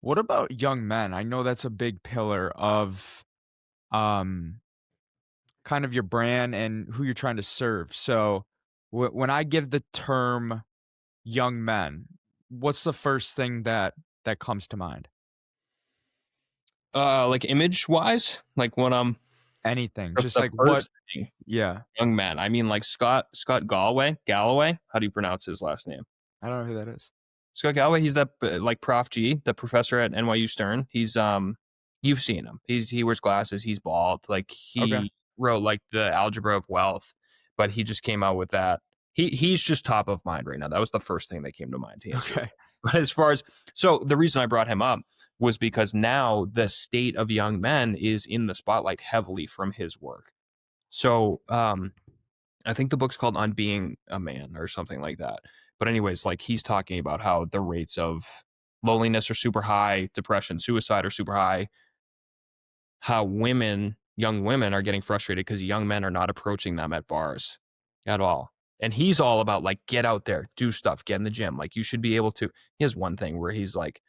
What about young men? I know that's a big pillar of um kind of your brand and who you're trying to serve. So when I give the term young men, what's the first thing that comes to mind? Like image wise, like when I'm Anything. the, Just the like what. first thing, Yeah. young man. I mean, like Scott Galloway. How do you pronounce his last name? I don't know who that is. Scott Galloway. He's that like Prof G, the professor at NYU Stern. You've seen him. He wears glasses. He's bald. Like Okay. he wrote like the Algebra of Wealth, but he just came out with that. He's just top of mind right now. That was the first thing that came to mind to answer your Okay. question. But as far as so, the reason I brought him up was because now the state of young men is in the spotlight heavily from his work. So I think the book's called On Being a Man or something like that. But anyways, like he's talking about how the rates of loneliness are super high, depression, suicide are super high, how young women are getting frustrated because young men are not approaching them at bars at all. And he's all about like get out there, do stuff, get in the gym. Like you should be able to. He has one thing where he's like,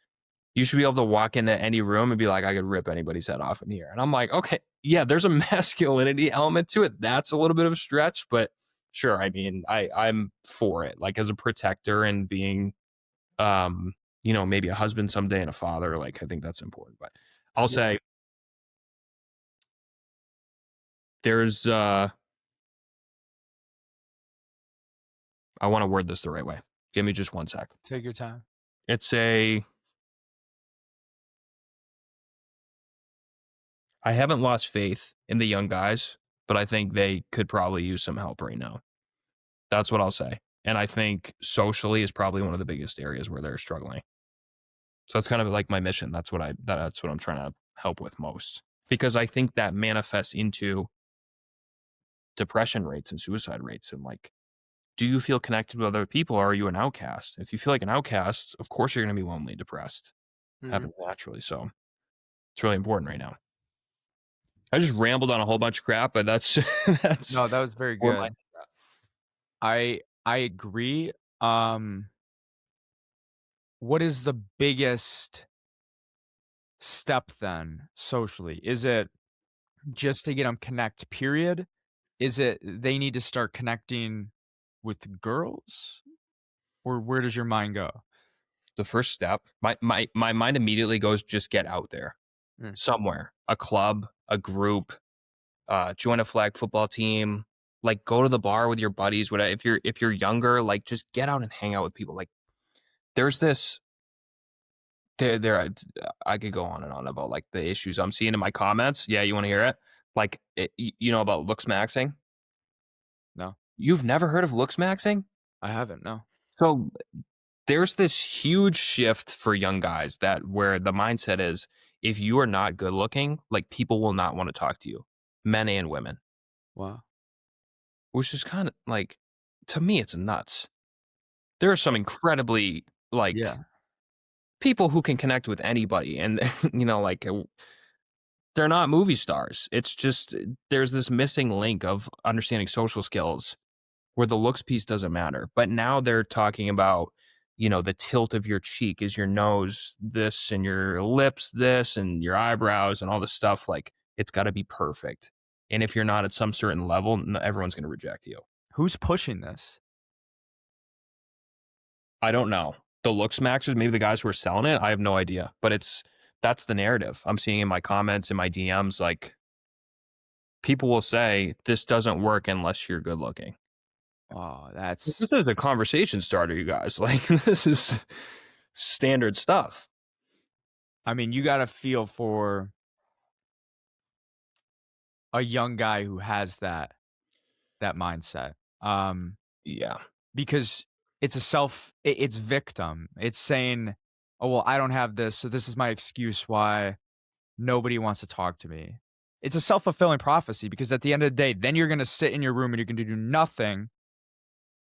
you should be able to walk into any room and be like, I could rip anybody's head off in here. And I'm like, okay, yeah, there's a masculinity element to it. That's a little bit of a stretch, but sure. I mean, I'm for it. Like as a protector and being, um, maybe a husband someday and a father. Like I think that's important. But I'll Yeah. say there's, I want to word this the right way. Give me just one sec. Take your time. It's I haven't lost faith in the young guys, but I think they could probably use some help right now. That's what I'll say. And I think socially is probably one of the biggest areas where they're struggling. So that's kind of like my mission. That's what I'm trying to help with most. Because I think that manifests into depression rates and suicide rates and like do you feel connected with other people or are you an outcast? If you feel like an outcast, of course you're going to be lonely, depressed. Mhm. Happens naturally. So it's really important right now. I just rambled on a whole bunch of crap, but that's that's No, that was very where my good. I agree. Um, what is the biggest step then socially? Is it just to get them connect, period? Is it they need to start connecting with girls? Or where does your mind go? the first step. My mind immediately goes just get out there Mm. somewhere, a club, a group, join a flag football team, like go to the bar with your buddies. Whatever. If you're younger, like just get out and hang out with people. Like there's this there I could go on and on about like the issues I'm seeing in my comments. Yeah, you want to hear it? Like you know about Looksmaxing? No, You've never heard of Looksmaxing? I haven't, no. So there's this huge shift for young guys that where the mindset is if you are not good looking, like people will not want to talk to you, men and women, Wow. which is kind of like to me it's nuts. There are some incredibly like Yeah. people who can connect with anybody and like they're not movie stars. It's just there's this missing link of understanding social skills where the looks piece doesn't matter. But now they're talking about, the tilt of your cheek is your nose this and your lips this and your eyebrows and all this stuff. Like it's got to be perfect. And if you're not at some certain level, everyone's going to reject you. Who's pushing this? I don't know. The looks maxers, maybe the guys who are selling it, I have no idea. But that's the narrative I'm seeing in my comments, in my DMs. Like people will say, this doesn't work unless you're good looking. Oh, This that's is a conversation starter, you guys. Like this is standard stuff. I mean, you gotta feel for a young guy who has that mindset. Yeah. Because it's victim. It's saying, "Oh, well, I don't have this, so this is my excuse why nobody wants to talk to me." It's a self-fulfilling prophecy because at the end of the day, then you're gonna sit in your room and you're gonna do nothing